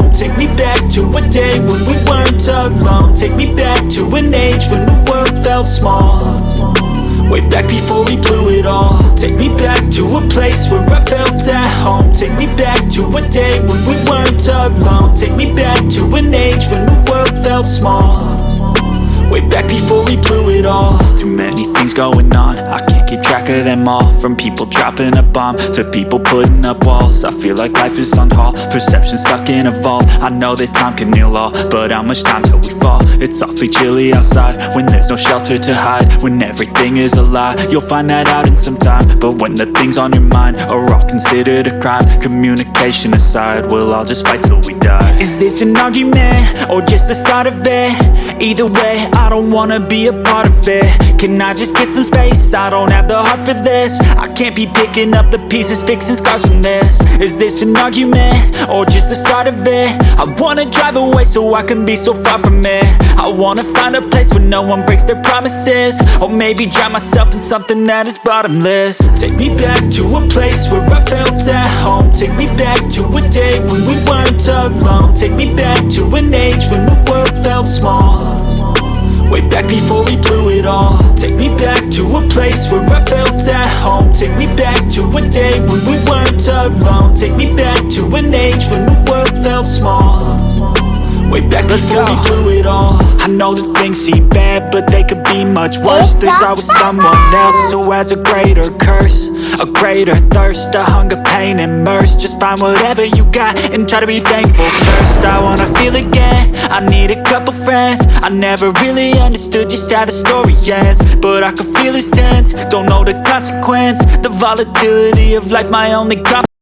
home. Take me back to a day when we weren't alone. Take me back to an age when the world felt small, way back before we blew it all. Take me back to a place where I felt at home. Take me back to a day when we weren't alone. Take me back to an age when the world felt small, way back before we blew it all. Too many things going on, I can't keep track of them all. From people dropping a bomb to people putting up walls. I feel like life is on hold, perception stuck in a vault. I know that time can heal all, but how much time till we fall? It's awfully chilly outside when there's no shelter to hide. When everything is a lie, you'll find that out in some time. But when the things on your mind are all considered a crime, communication aside, we'll all just fight till we die. Is this an argument or just the start of it? Either way, I don't wanna be a part of it. Can I just get some space? I don't have the heart for this. I can't be picking up the pieces, fixing scars from this. Is this an argument or just the start of it? I wanna drive away so I can be so far from it. I wanna find a place where no one breaks their promises, or maybe drown myself in something that is bottomless. Take me back to a place where I felt at home. Take me back to a day when we weren't alone. Take me back to an age when the world felt small, way back before we blew it all. Take me back to a place where I felt at home. Take me back to a day when we weren't alone. Take me back to an age when the world felt small, way back before we blew it all. I know that things seem bad, but they could be much worse. There's always someone else who has a greater curse, a greater thirst, a hunger, pain, and mercy. Just find whatever you got and try to be thankful first. I wanna feel again, I need a couple friends. I never really understood just how the story ends, but I can feel it's tense, don't know the consequence. The volatility of life, my only confidence.